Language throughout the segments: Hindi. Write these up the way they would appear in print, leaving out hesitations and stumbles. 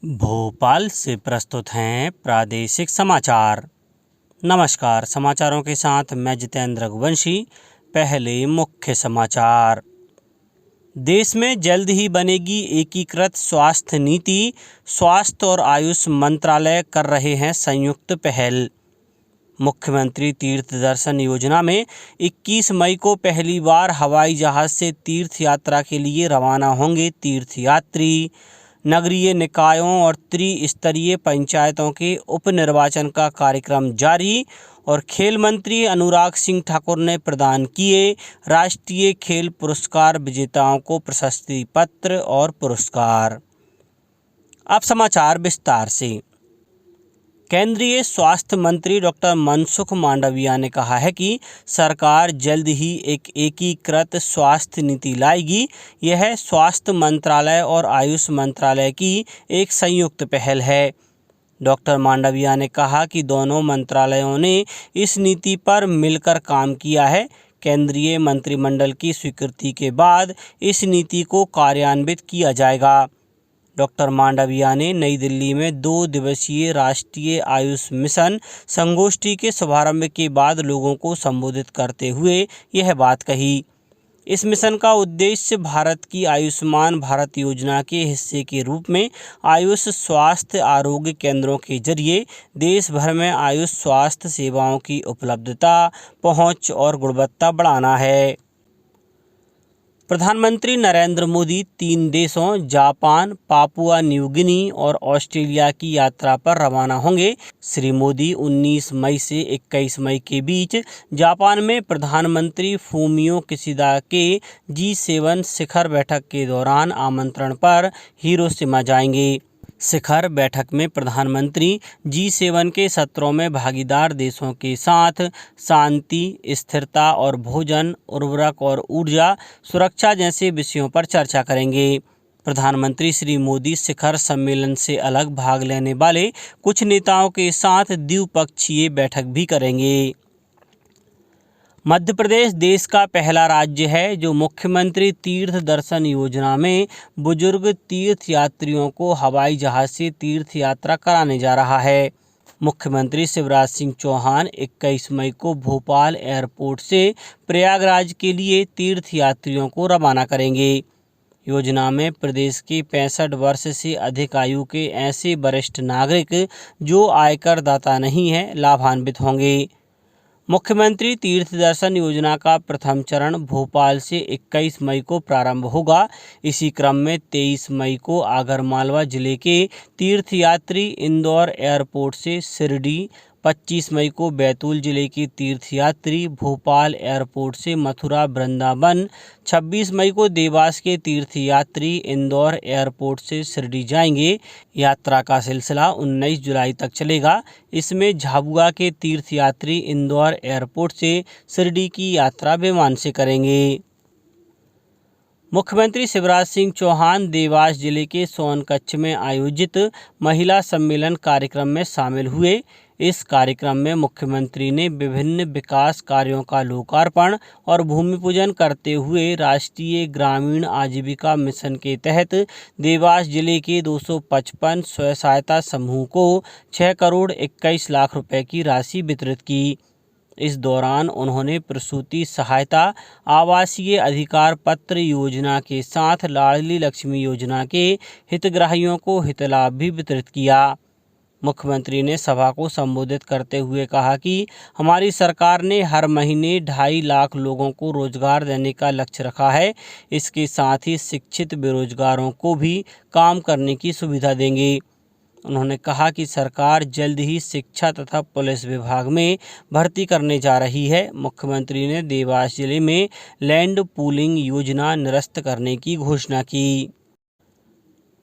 भोपाल से प्रस्तुत हैं प्रादेशिक समाचार। नमस्कार, समाचारों के साथ मैं जितेंद्र रघुवंशी। पहले मुख्य समाचार। देश में जल्द ही बनेगी एकीकृत स्वास्थ्य नीति। स्वास्थ्य और आयुष मंत्रालय कर रहे हैं संयुक्त पहल। मुख्यमंत्री तीर्थ दर्शन योजना में 21 मई को पहली बार हवाई जहाज से तीर्थ यात्रा के लिए रवाना होंगे तीर्थयात्री। नगरीय निकायों और त्रिस्तरीय पंचायतों के उपनिर्वाचन का कार्यक्रम जारी। और खेल मंत्री अनुराग सिंह ठाकुर ने प्रदान किए राष्ट्रीय खेल पुरस्कार विजेताओं को प्रशस्ति पत्र और पुरस्कार। अब समाचार विस्तार से। केंद्रीय स्वास्थ्य मंत्री डॉक्टर मनसुख मांडविया ने कहा है कि सरकार जल्द ही एक एकीकृत स्वास्थ्य नीति लाएगी। यह स्वास्थ्य मंत्रालय और आयुष मंत्रालय की एक संयुक्त पहल है। डॉक्टर मांडविया ने कहा कि दोनों मंत्रालयों ने इस नीति पर मिलकर काम किया है। केंद्रीय मंत्रिमंडल की स्वीकृति के बाद इस नीति को कार्यान्वित किया जाएगा। डॉक्टर मांडविया ने नई दिल्ली में 2 दिवसीय राष्ट्रीय आयुष मिशन संगोष्ठी के शुभारंभ के बाद लोगों को संबोधित करते हुए यह बात कही। इस मिशन का उद्देश्य भारत की आयुष्मान भारत योजना के हिस्से के रूप में आयुष स्वास्थ्य आरोग्य केंद्रों के जरिए देश भर में आयुष स्वास्थ्य सेवाओं की उपलब्धता, पहुंच और गुणवत्ता बढ़ाना है। प्रधानमंत्री नरेंद्र मोदी 3 देशों जापान, पापुआ न्यू गिनी और ऑस्ट्रेलिया की यात्रा पर रवाना होंगे। श्री मोदी 19 मई से 21 मई के बीच जापान में प्रधानमंत्री फूमियो किशिदा के G7 शिखर बैठक के दौरान आमंत्रण पर हिरोशिमा जाएंगे। शिखर बैठक में प्रधानमंत्री G7 के सत्रों में भागीदार देशों के साथ शांति, स्थिरता और भोजन, उर्वरक और ऊर्जा सुरक्षा जैसे विषयों पर चर्चा करेंगे। प्रधानमंत्री श्री मोदी शिखर सम्मेलन से अलग भाग लेने वाले कुछ नेताओं के साथ द्विपक्षीय बैठक भी करेंगे। मध्य प्रदेश देश का पहला राज्य है जो मुख्यमंत्री तीर्थ दर्शन योजना में बुजुर्ग तीर्थयात्रियों को हवाई जहाज से तीर्थ यात्रा कराने जा रहा है। मुख्यमंत्री शिवराज सिंह चौहान 21 मई को भोपाल एयरपोर्ट से प्रयागराज के लिए तीर्थयात्रियों को रवाना करेंगे। योजना में प्रदेश के 65 वर्ष से अधिक आयु के ऐसे वरिष्ठ नागरिक जो आयकर दाता नहीं हैं लाभान्वित होंगे। मुख्यमंत्री तीर्थ दर्शन योजना का प्रथम चरण भोपाल से 21 मई को प्रारंभ होगा। इसी क्रम में 23 मई को आगरमालवा जिले के तीर्थयात्री इंदौर एयरपोर्ट से शिरडी, 25 मई को बैतूल जिले के तीर्थयात्री भोपाल एयरपोर्ट से मथुरा वृंदावन, 26 मई को देवास के तीर्थयात्री इंदौर एयरपोर्ट से शिरडी जाएंगे। यात्रा का सिलसिला 19 जुलाई तक चलेगा। इसमें झाबुआ के तीर्थयात्री इंदौर एयरपोर्ट से शिरडी की यात्रा विमान से करेंगे। मुख्यमंत्री शिवराज सिंह चौहान देवास जिले के सोनकच्छ में आयोजित महिला सम्मेलन कार्यक्रम में शामिल हुए। इस कार्यक्रम में मुख्यमंत्री ने विभिन्न विकास कार्यों का लोकार्पण और भूमि पूजन करते हुए राष्ट्रीय ग्रामीण आजीविका मिशन के तहत देवास जिले के 255 स्वयं सहायता समूह को 6 करोड़ 21 लाख रुपए की राशि वितरित की। इस दौरान उन्होंने प्रसूति सहायता, आवासीय अधिकार पत्र योजना के साथ लाडली लक्ष्मी योजना के हितग्राहियों को हितलाभ भी वितरित किया। मुख्यमंत्री ने सभा को संबोधित करते हुए कहा कि हमारी सरकार ने हर महीने 2.5 लाख लोगों को रोजगार देने का लक्ष्य रखा है। इसके साथ ही शिक्षित बेरोजगारों को भी काम करने की सुविधा देंगे। उन्होंने कहा कि सरकार जल्द ही शिक्षा तथा पुलिस विभाग में भर्ती करने जा रही है। मुख्यमंत्री ने देवास जिले में लैंड पूलिंग योजना निरस्त करने की घोषणा की।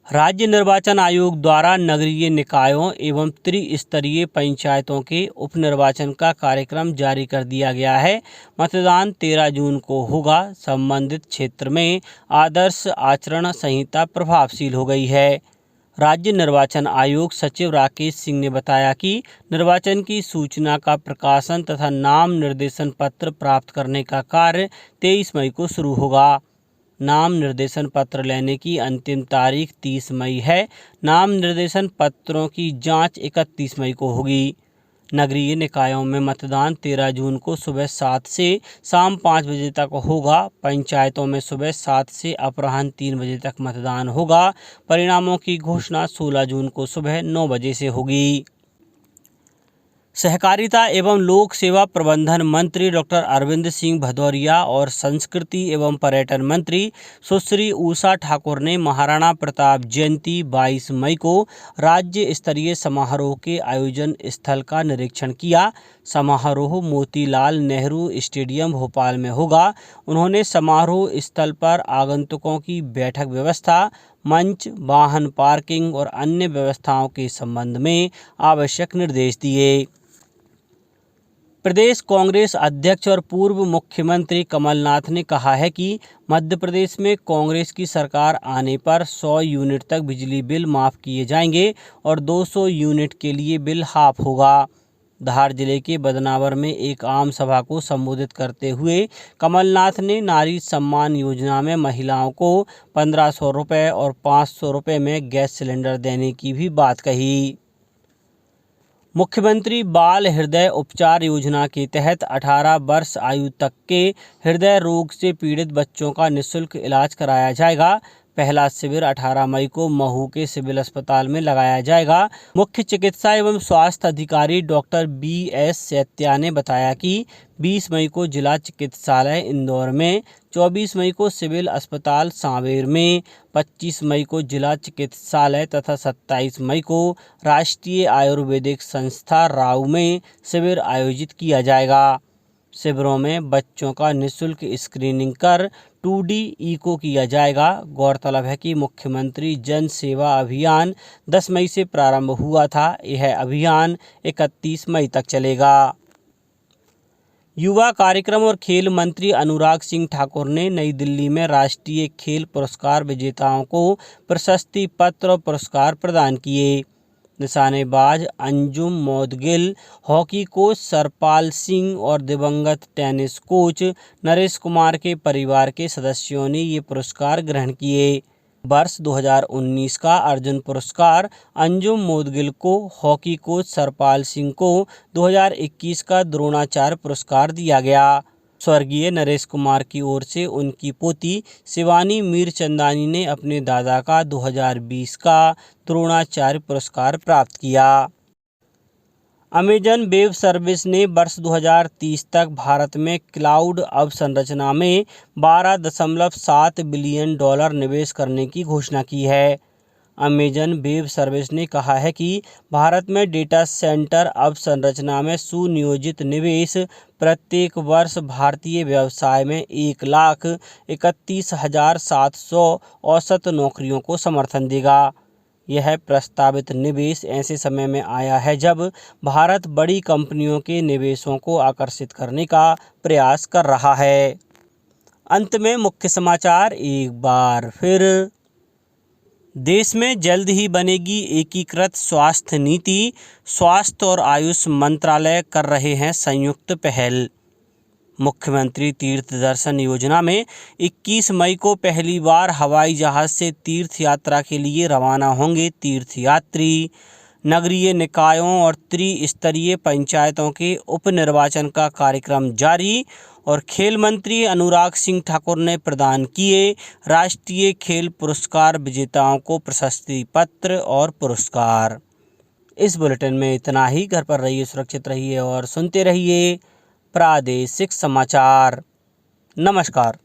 राज्य निर्वाचन आयोग द्वारा नगरीय निकायों एवं त्रिस्तरीय पंचायतों के उपनिर्वाचन का कार्यक्रम जारी कर दिया गया है। मतदान 13 जून को होगा। संबंधित क्षेत्र में आदर्श आचरण संहिता प्रभावशील हो गई है। राज्य निर्वाचन आयोग सचिव राकेश सिंह ने बताया कि निर्वाचन की सूचना का प्रकाशन तथा नाम निर्देशन पत्र प्राप्त करने का कार्य 23 मई को शुरू होगा। नाम निर्देशन पत्र लेने की अंतिम तारीख 30 मई है। नाम निर्देशन पत्रों की जांच 31 मई को होगी। नगरीय निकायों में मतदान 13 जून को सुबह 7 से शाम 5 बजे तक होगा। पंचायतों में सुबह 7 से अपराह्न 3 बजे तक मतदान होगा। परिणामों की घोषणा 16 जून को सुबह 9 बजे से होगी। सहकारिता एवं लोक सेवा प्रबंधन मंत्री डॉक्टर अरविंद सिंह भदौरिया और संस्कृति एवं पर्यटन मंत्री सुश्री उषा ठाकुर ने महाराणा प्रताप जयंती 22 मई को राज्य स्तरीय समारोह के आयोजन स्थल का निरीक्षण किया। समारोह मोतीलाल नेहरू स्टेडियम भोपाल में होगा। उन्होंने समारोह स्थल पर आगंतुकों की बैठक व्यवस्था, मंच, वाहन पार्किंग और अन्य व्यवस्थाओं के संबंध में आवश्यक निर्देश दिए। प्रदेश कांग्रेस अध्यक्ष और पूर्व मुख्यमंत्री कमलनाथ ने कहा है कि मध्य प्रदेश में कांग्रेस की सरकार आने पर 100 यूनिट तक बिजली बिल माफ़ किए जाएंगे और 200 यूनिट के लिए बिल हाफ होगा। धार जिले के बदनावर में एक आम सभा को संबोधित करते हुए कमलनाथ ने नारी सम्मान योजना में महिलाओं को 1500 रुपये और 500 रुपये में गैस सिलेंडर देने की भी बात कही। मुख्यमंत्री बाल हृदय उपचार योजना के तहत 18 वर्ष आयु तक के हृदय रोग से पीड़ित बच्चों का निःशुल्क इलाज कराया जाएगा। पहला शिविर 18 मई को महू के सिविल अस्पताल में लगाया जाएगा। मुख्य चिकित्सा एवं स्वास्थ्य अधिकारी डॉक्टर BS सैत्या ने बताया कि 20 मई को जिला चिकित्सालय इंदौर में, 24 मई को सिविल अस्पताल सांवेर में, 25 मई को जिला चिकित्सालय तथा 27 मई को राष्ट्रीय आयुर्वेदिक संस्था राऊ में शिविर आयोजित किया जाएगा। शिविरों में बच्चों का निःशुल्क स्क्रीनिंग कर 2D इको किया जाएगा। गौरतलब है कि मुख्यमंत्री जन सेवा अभियान 10 मई से प्रारंभ हुआ था। यह अभियान 31 मई तक चलेगा। युवा कार्यक्रम और खेल मंत्री अनुराग सिंह ठाकुर ने नई दिल्ली में राष्ट्रीय खेल पुरस्कार विजेताओं को प्रशस्ति पत्र और पुरस्कार प्रदान किए। निशानेबाज अंजुम मौदगिल, हॉकी कोच सरपाल सिंह और दिवंगत टेनिस कोच नरेश कुमार के परिवार के सदस्यों ने ये पुरस्कार ग्रहण किए। वर्ष 2019 का अर्जुन पुरस्कार अंजुम मौदगिल को, हॉकी कोच सरपाल सिंह को 2021 का द्रोणाचार्य पुरस्कार दिया गया। स्वर्गीय नरेश कुमार की ओर से उनकी पोती शिवानी मीरचंदानी ने अपने दादा का 2020 का द्रोणाचार्य पुरस्कार प्राप्त किया। अमेजन वेब सर्विस ने वर्ष 2030 तक भारत में क्लाउड अवसंरचना में $12.7 बिलियन निवेश करने की घोषणा की है। अमेजन वेब सर्विस ने कहा है कि भारत में डेटा सेंटर अवसंरचना में सुनियोजित निवेश प्रत्येक वर्ष भारतीय व्यवसाय में 1,31,700 औसत नौकरियों को समर्थन देगा। यह प्रस्तावित निवेश ऐसे समय में आया है जब भारत बड़ी कंपनियों के निवेशों को आकर्षित करने का प्रयास कर रहा है। अंत में मुख्य समाचार एक बार फिर। देश में जल्द ही बनेगी एकीकृत स्वास्थ्य नीति। स्वास्थ्य और आयुष मंत्रालय कर रहे हैं संयुक्त पहल। मुख्यमंत्री तीर्थ दर्शन योजना में 21 मई को पहली बार हवाई जहाज से तीर्थ यात्रा के लिए रवाना होंगे तीर्थयात्री। नगरीय निकायों और त्रिस्तरीय पंचायतों के उपनिर्वाचन का कार्यक्रम जारी। और खेल मंत्री अनुराग सिंह ठाकुर ने प्रदान किए राष्ट्रीय खेल पुरस्कार विजेताओं को प्रशस्ति पत्र और पुरस्कार। इस बुलेटिन में इतना ही। घर पर रहिए, सुरक्षित रहिए और सुनते रहिए प्रादेशिक समाचार। नमस्कार।